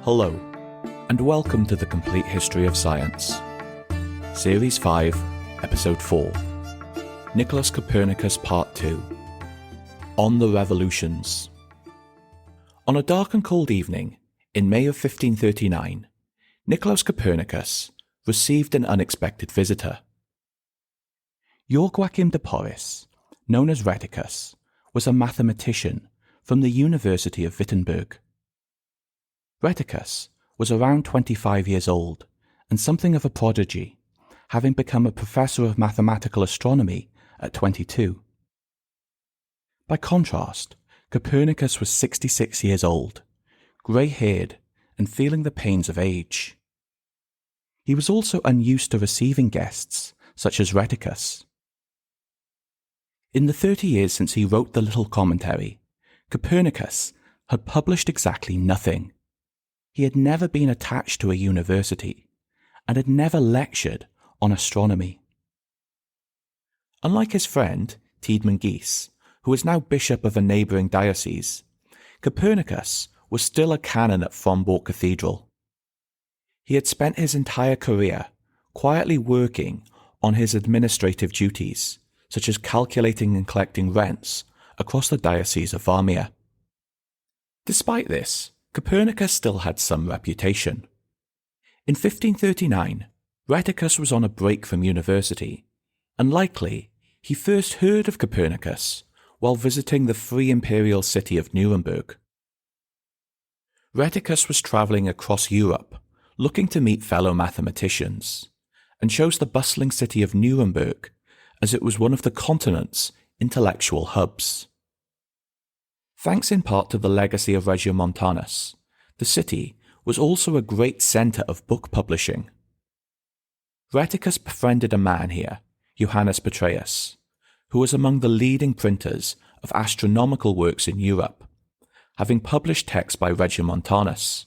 Hello, and welcome to The Complete History of Science. Series 5, Episode 4. Nicolaus Copernicus Part 2. On the Revolutions. On a dark and cold evening, in May of 1539, Nicolaus Copernicus received an unexpected visitor. Joachim de Porris, known as Rheticus, was a mathematician from the University of Wittenberg. Rheticus was around 25 years old and something of a prodigy, having become a professor of mathematical astronomy at 22. By contrast, Copernicus was 66 years old, grey-haired and feeling the pains of age. He was also unused to receiving guests such as Rheticus. In the 30 years since he wrote the little commentary, Copernicus had published exactly nothing. He had never been attached to a university and had never lectured on astronomy. Unlike his friend, Tiedemann Gies, who was now bishop of a neighbouring diocese, Copernicus was still a canon at Frombork Cathedral. He had spent his entire career quietly working on his administrative duties, such as calculating and collecting rents across the Diocese of Warmia. Despite this, Copernicus still had some reputation. In 1539, Rheticus was on a break from university, and likely he first heard of Copernicus while visiting the free imperial city of Nuremberg. Rheticus was travelling across Europe, looking to meet fellow mathematicians, and chose the bustling city of Nuremberg as it was one of the continent's intellectual hubs. Thanks in part to the legacy of Regiomontanus, the city was also a great centre of book publishing. Rheticus befriended a man here, Johannes Petraeus, who was among the leading printers of astronomical works in Europe, having published texts by Regiomontanus.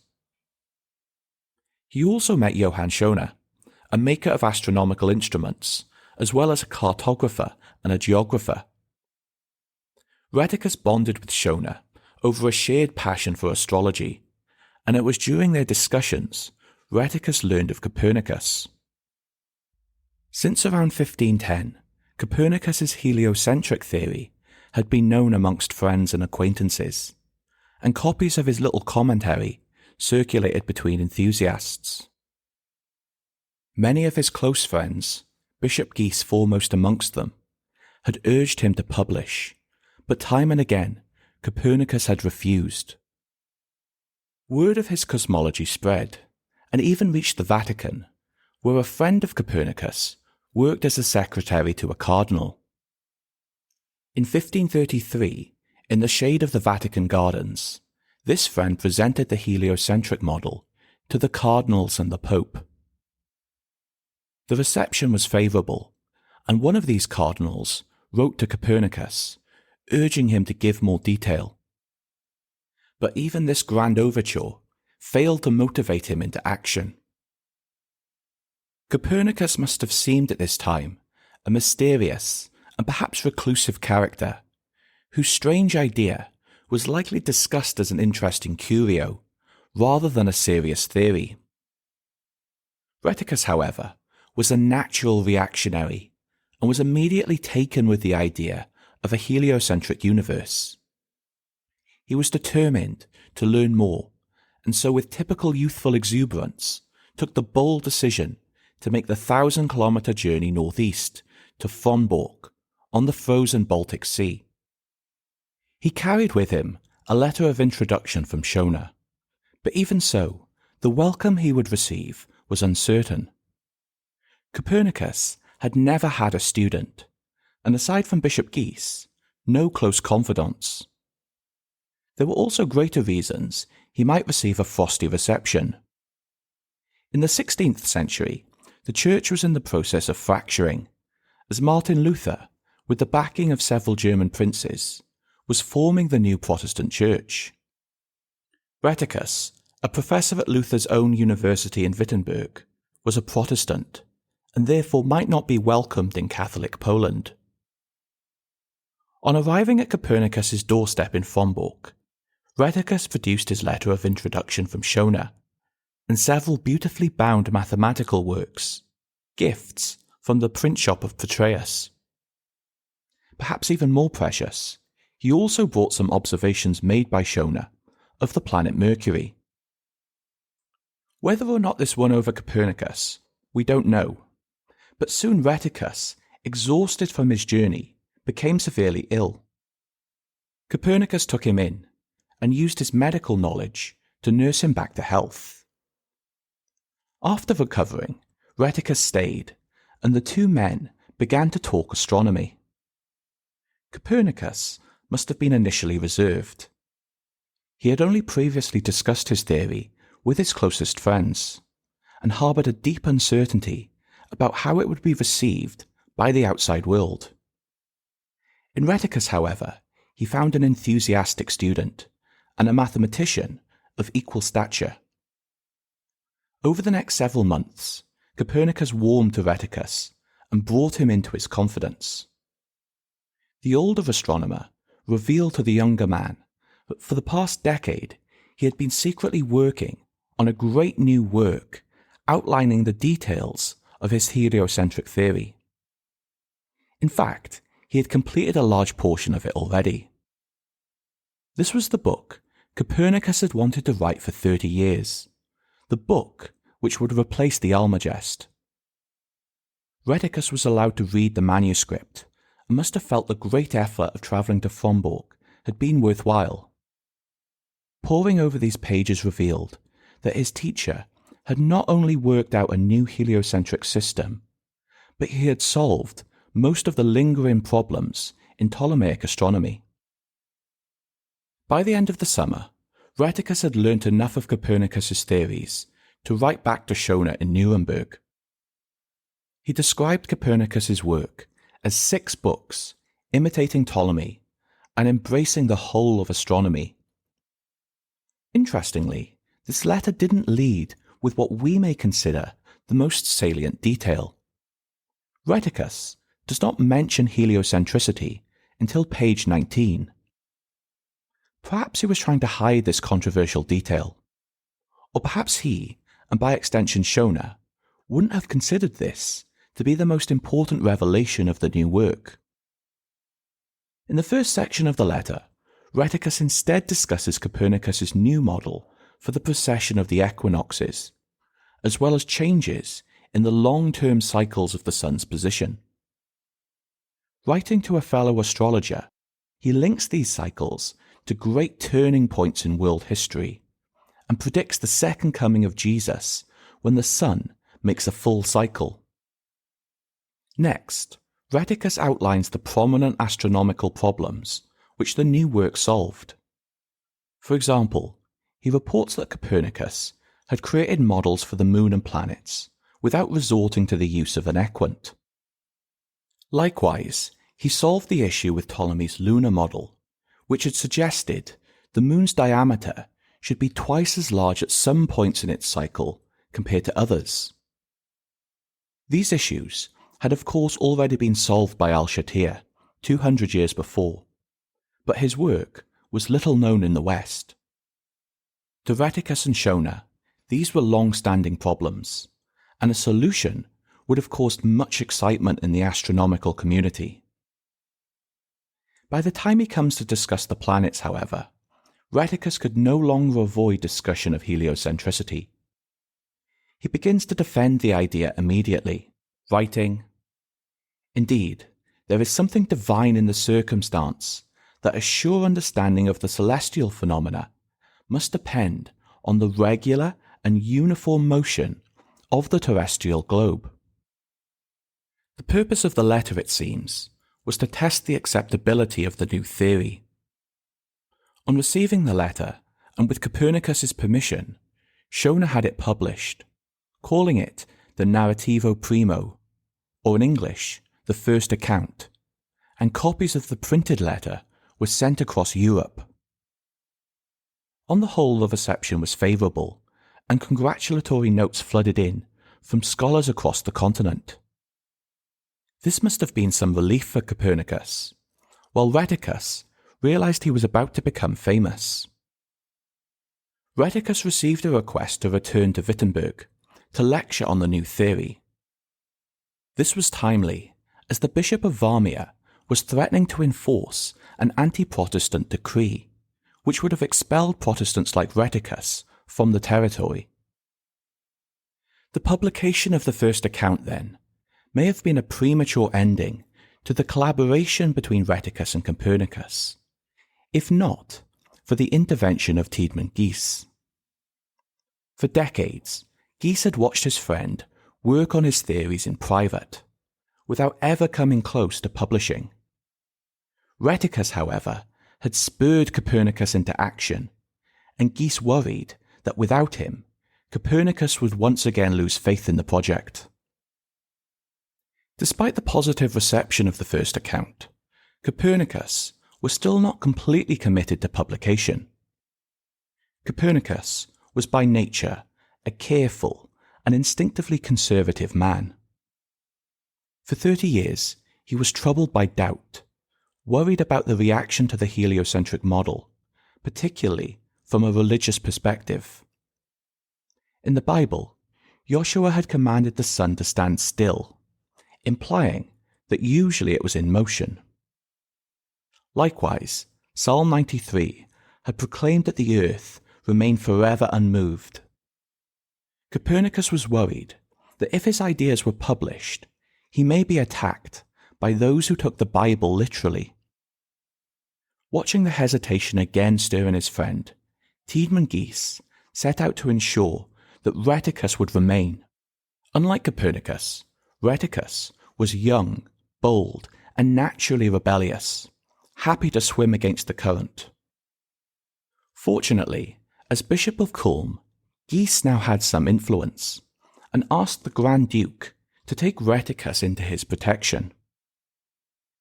He also met Johann Schoner, a maker of astronomical instruments, as well as a cartographer and a geographer. Rheticus bonded with Schoner over a shared passion for astrology, and it was during their discussions Rheticus learned of Copernicus. Since around 1510, Copernicus's heliocentric theory had been known amongst friends and acquaintances, and copies of his little commentary circulated between enthusiasts. Many of his close friends, Bishop Gies foremost amongst them, had urged him to publish, but time and again Copernicus had refused. Word of his cosmology spread, and even reached the Vatican, where a friend of Copernicus worked as a secretary to a cardinal. In 1533, in the shade of the Vatican gardens, this friend presented the heliocentric model to the cardinals and the Pope. The reception was favourable, and one of these cardinals wrote to Copernicus, urging him to give more detail. But even this grand overture failed to motivate him into action. Copernicus must have seemed at this time a mysterious and perhaps reclusive character, whose strange idea was likely discussed as an interesting curio, rather than a serious theory. Rheticus, however, was a natural reactionary, and was immediately taken with the idea of a heliocentric universe. He was determined to learn more, and so with typical youthful exuberance, took the bold decision to make the 1,000-kilometre journey northeast to Frombork on the frozen Baltic Sea. He carried with him a letter of introduction from Schoner, but even so, the welcome he would receive was uncertain. Copernicus had never had a student, and aside from Bishop Gies, no close confidants. There were also greater reasons he might receive a frosty reception. In the 16th century, the Church was in the process of fracturing, as Martin Luther, with the backing of several German princes, was forming the new Protestant Church. Rheticus, a professor at Luther's own university in Wittenberg, was a Protestant, and therefore might not be welcomed in Catholic Poland. On arriving at Copernicus's doorstep in Frombork, Rheticus produced his letter of introduction from Schoner and several beautifully bound mathematical works, gifts from the print shop of Petraeus. Perhaps even more precious, he also brought some observations made by Schoner of the planet Mercury. Whether or not this won over Copernicus, we don't know, but soon Rheticus, exhausted from his journey, became severely ill. Copernicus took him in and used his medical knowledge to nurse him back to health. After recovering, Rheticus stayed, and the two men began to talk astronomy. Copernicus must have been initially reserved. He had only previously discussed his theory with his closest friends, and harboured a deep uncertainty about how it would be received by the outside world. In Rheticus, however, he found an enthusiastic student and a mathematician of equal stature. Over the next several months, Copernicus warmed to Rheticus and brought him into his confidence. The older astronomer revealed to the younger man that for the past decade he had been secretly working on a great new work outlining the details of his heliocentric theory. In fact, he had completed a large portion of it already. This was the book Copernicus had wanted to write for 30 years, the book which would replace the Almagest. Rheticus was allowed to read the manuscript and must have felt the great effort of travelling to Frombork had been worthwhile. Poring over these pages revealed that his teacher had not only worked out a new heliocentric system, but he had solved most of the lingering problems in Ptolemaic astronomy. By the end of the summer, Rheticus had learnt enough of Copernicus's theories to write back to Schoner in Nuremberg. He described Copernicus's work as 6 books, imitating Ptolemy and embracing the whole of astronomy. Interestingly, this letter didn't lead with what we may consider the most salient detail. Rheticus does not mention heliocentricity until page 19. Perhaps he was trying to hide this controversial detail. Or perhaps he, and by extension Schoner, wouldn't have considered this to be the most important revelation of the new work. In the first section of the letter, Rheticus instead discusses Copernicus's new model for the precession of the equinoxes, as well as changes in the long-term cycles of the sun's position. Writing to a fellow astrologer, he links these cycles to great turning points in world history, and predicts the second coming of Jesus when the sun makes a full cycle. Next, Rheticus outlines the prominent astronomical problems which the new work solved. For example, he reports that Copernicus had created models for the moon and planets without resorting to the use of an equant. Likewise, he solved the issue with Ptolemy's lunar model, which had suggested the moon's diameter should be twice as large at some points in its cycle compared to others. These issues had of course already been solved by Al-Shatir 200 years before, but his work was little known in the West. To Rheticus and Schoner, these were long-standing problems, and a solution would have caused much excitement in the astronomical community. By the time he comes to discuss the planets, however, Rheticus could no longer avoid discussion of heliocentricity. He begins to defend the idea immediately, writing, "Indeed, there is something divine in the circumstance that a sure understanding of the celestial phenomena must depend on the regular and uniform motion of the terrestrial globe." The purpose of the letter, it seems, was to test the acceptability of the new theory. On receiving the letter, and with Copernicus's permission, Schoner had it published, calling it the Narrativo Primo, or in English, the First Account, and copies of the printed letter were sent across Europe. On the whole, the reception was favourable, and congratulatory notes flooded in from scholars across the continent. This must have been some relief for Copernicus, while Rheticus realized he was about to become famous. Rheticus received a request to return to Wittenberg to lecture on the new theory. This was timely, as the Bishop of Warmia was threatening to enforce an anti-Protestant decree, which would have expelled Protestants like Rheticus from the territory. The publication of the first account, then, may have been a premature ending to the collaboration between Rheticus and Copernicus, if not for the intervention of Tiedemann Gies. For decades, Gies had watched his friend work on his theories in private, without ever coming close to publishing. Rheticus, however, had spurred Copernicus into action, and Gies worried that without him, Copernicus would once again lose faith in the project. Despite the positive reception of the first account, Copernicus was still not completely committed to publication. Copernicus was by nature a careful and instinctively conservative man. For 30 years, he was troubled by doubt, worried about the reaction to the heliocentric model, particularly from a religious perspective. In the Bible, Joshua had commanded the sun to stand still, implying that usually it was in motion. Likewise, Psalm 93 had proclaimed that the earth remained forever unmoved. Copernicus was worried that if his ideas were published, he may be attacked by those who took the Bible literally. Watching the hesitation again stir in his friend, Tiedemann Gies set out to ensure that Rheticus would remain. Unlike Copernicus, Rheticus was young, bold, and naturally rebellious, happy to swim against the current. Fortunately, as Bishop of Culm, Gies now had some influence, and asked the Grand Duke to take Rheticus into his protection.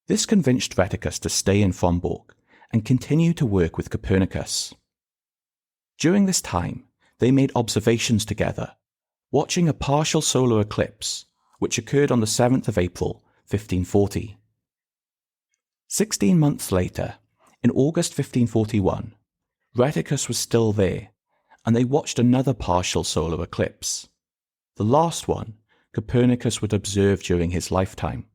This convinced Rheticus to stay in Frombork and continue to work with Copernicus. During this time, they made observations together, watching a partial solar eclipse, which occurred on the 7th of April, 1540. 16 months later, in August 1541, Rheticus was still there, and they watched another partial solar eclipse, the last one Copernicus would observe during his lifetime.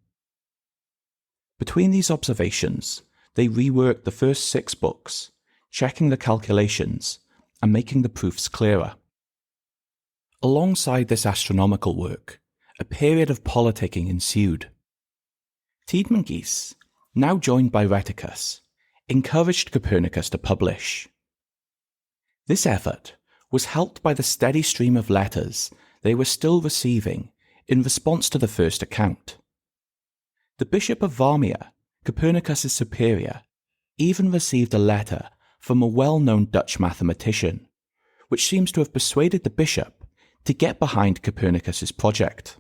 Between these observations, they reworked the first 6 books, checking the calculations and making the proofs clearer. Alongside this astronomical work, a period of politicking ensued. Tiedemann Gies, now joined by Rheticus, encouraged Copernicus to publish. This effort was helped by the steady stream of letters they were still receiving in response to the first account. The Bishop of Warmia, Copernicus's superior, even received a letter from a well-known Dutch mathematician, which seems to have persuaded the bishop to get behind Copernicus's project.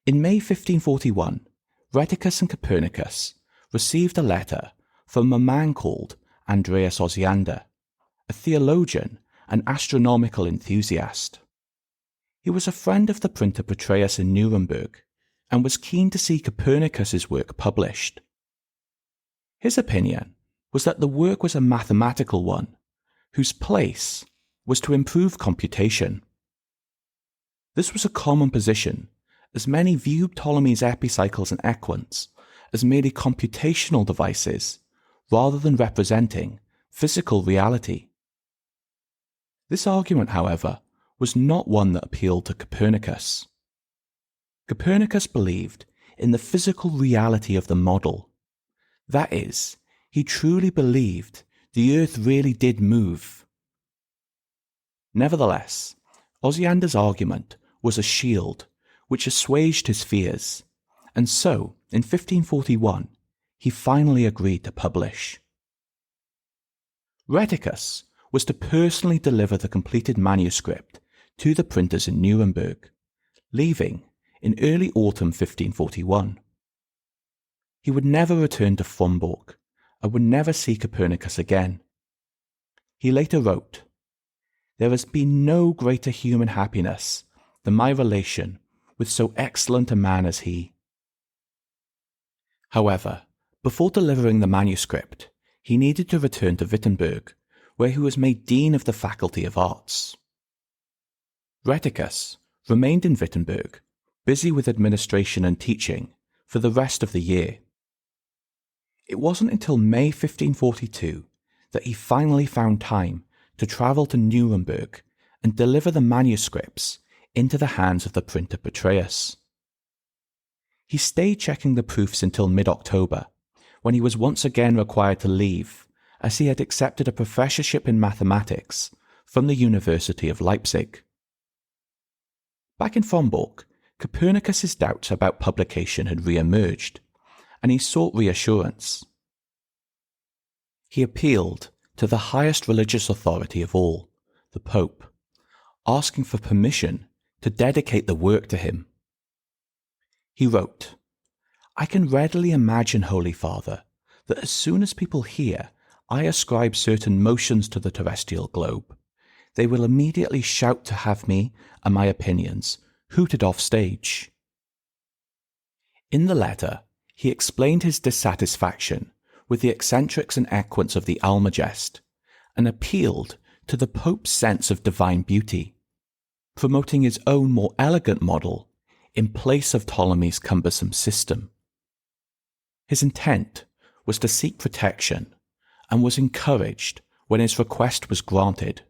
In May 1541, Rheticus and Copernicus received a letter from a man called Andreas Osiander, a theologian and astronomical enthusiast. He was a friend of the printer Petrus in Nuremberg and was keen to see Copernicus's work published. His opinion was that the work was a mathematical one, whose place was to improve computation. This was a common position, as many viewed Ptolemy's epicycles and equants as merely computational devices rather than representing physical reality. This argument, however, was not one that appealed to Copernicus. Copernicus believed in the physical reality of the model. That is, he truly believed the Earth really did move. Nevertheless, Osiander's argument was a shield which assuaged his fears, and so, in 1541, he finally agreed to publish. Rheticus was to personally deliver the completed manuscript to the printers in Nuremberg, leaving in early autumn 1541. He would never return to Frombork and would never see Copernicus again. He later wrote, "There has been no greater human happiness than my relation with so excellent a man as he." However, before delivering the manuscript, he needed to return to Wittenberg, where he was made Dean of the Faculty of Arts. Rheticus remained in Wittenberg, busy with administration and teaching, for the rest of the year. It wasn't until May 1542 that he finally found time to travel to Nuremberg and deliver the manuscripts into the hands of the printer Petreius. He stayed checking the proofs until mid-October, when he was once again required to leave, as he had accepted a professorship in mathematics from the University of Leipzig. Back in Frombork, Copernicus's doubts about publication had re-emerged, and he sought reassurance. He appealed to the highest religious authority of all, the Pope, asking for permission to dedicate the work to him. He wrote, "I can readily imagine, Holy Father, that as soon as people hear I ascribe certain motions to the terrestrial globe, they will immediately shout to have me and my opinions hooted off stage." In the letter, he explained his dissatisfaction with the eccentrics and equants of the Almagest, and appealed to the Pope's sense of divine beauty, promoting his own more elegant model in place of Ptolemy's cumbersome system. His intent was to seek protection, and was encouraged when his request was granted.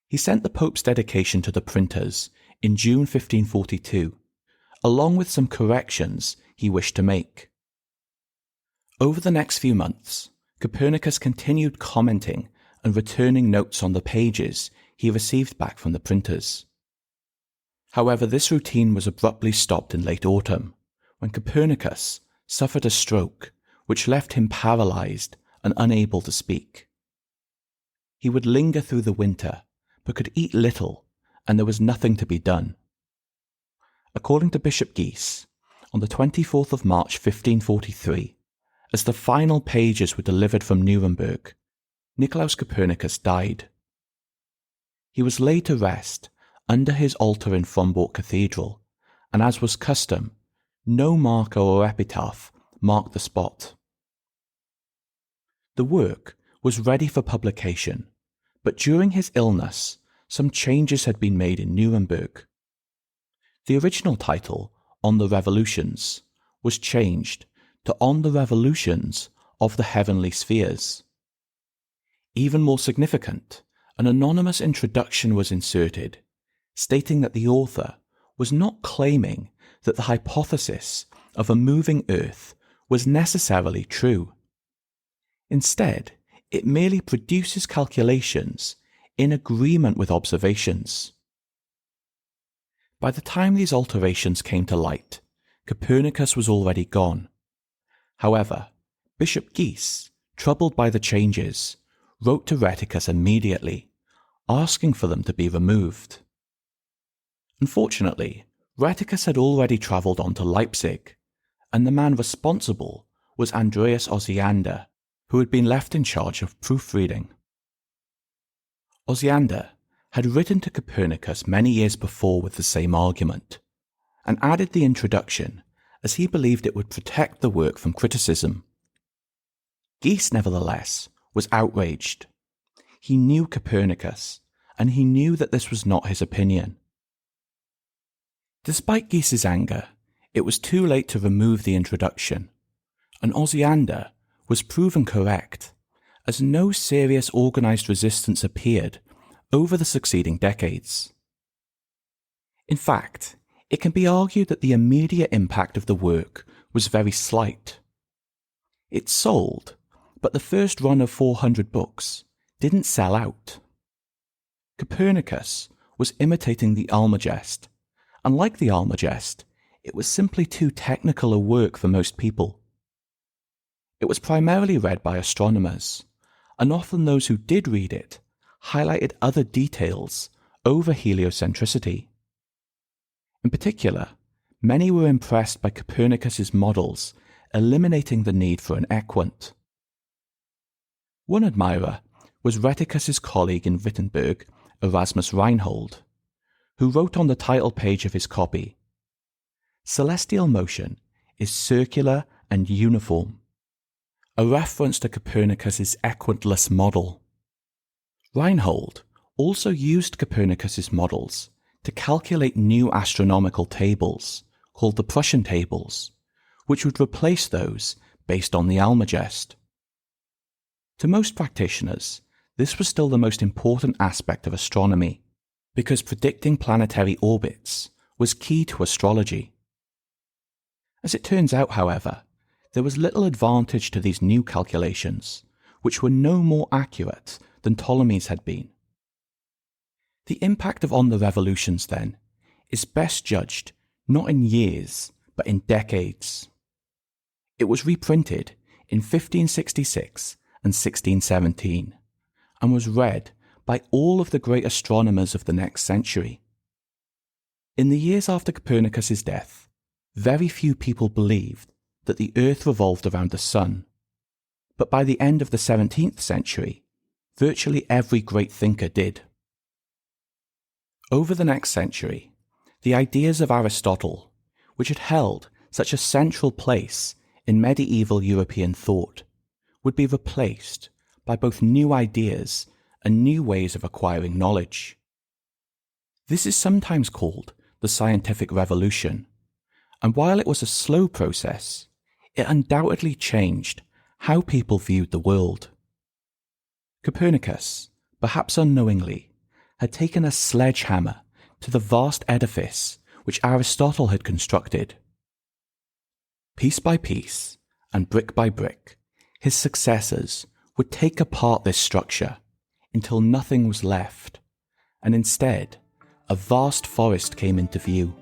He sent the Pope's dedication to the printers in June 1542, along with some corrections he wished to make. Over the next few months, Copernicus continued commenting and returning notes on the pages he received back from the printers. However, this routine was abruptly stopped in late autumn, when Copernicus suffered a stroke which left him paralyzed and unable to speak. He would linger through the winter, but could eat little, and there was nothing to be done. According to Bishop Gies, on the 24th of March 1543, as the final pages were delivered from Nuremberg, Nicolaus Copernicus died. He was laid to rest under his altar in Frombork Cathedral, and as was custom, no marker or epitaph marked the spot. The work was ready for publication, but during his illness, some changes had been made in Nuremberg. The original title, On the Revolutions, was changed to On the Revolutions of the Heavenly Spheres. Even more significant, an anonymous introduction was inserted, stating that the author was not claiming that the hypothesis of a moving Earth was necessarily true. Instead, it merely produces calculations in agreement with observations. By the time these alterations came to light, Copernicus was already gone. However, Bishop Gies, troubled by the changes, wrote to Rheticus immediately, asking for them to be removed. Unfortunately, Rheticus had already travelled on to Leipzig, and the man responsible was Andreas Osiander, who had been left in charge of proofreading. Osiander had written to Copernicus many years before with the same argument, and added the introduction as he believed it would protect the work from criticism. Gies, nevertheless, was outraged. He knew Copernicus, and he knew that this was not his opinion. Despite Gies's anger, it was too late to remove the introduction, and Osiander was proven correct, as no serious organized resistance appeared over the succeeding decades. In fact, it can be argued that the immediate impact of the work was very slight. It sold, but the first run of 400 books didn't sell out. Copernicus was imitating the Almagest, and like the Almagest, it was simply too technical a work for most people. It was primarily read by astronomers, and often those who did read it highlighted other details over heliocentricity. In particular, many were impressed by Copernicus's models eliminating the need for an equant. One admirer was Rheticus's colleague in Wittenberg, Erasmus Reinhold, who wrote on the title page of his copy, "Celestial motion is circular and uniform. a reference to Copernicus's equidless model. Reinhold also used Copernicus's models to calculate new astronomical tables called the Prussian tables, which would replace those based on the Almagest. To most practitioners, this was still the most important aspect of astronomy, because predicting planetary orbits was key to astrology. As it turns out, however, there was little advantage to these new calculations, which were no more accurate than Ptolemy's had been. The impact of On the Revolutions, then, is best judged not in years, but in decades. It was reprinted in 1566 and 1617, and was read by all of the great astronomers of the next century. In the years after Copernicus's death, very few people believed that the Earth revolved around the Sun, but by the end of the 17th century, virtually every great thinker did. Over the next century, the ideas of Aristotle, which had held such a central place in medieval European thought, would be replaced by both new ideas and new ways of acquiring knowledge. This is sometimes called the scientific revolution, and while it was a slow process, it undoubtedly changed how people viewed the world. Copernicus, perhaps unknowingly, had taken a sledgehammer to the vast edifice which Aristotle had constructed. Piece by piece, and brick by brick, his successors would take apart this structure until nothing was left, and instead, a vast forest came into view.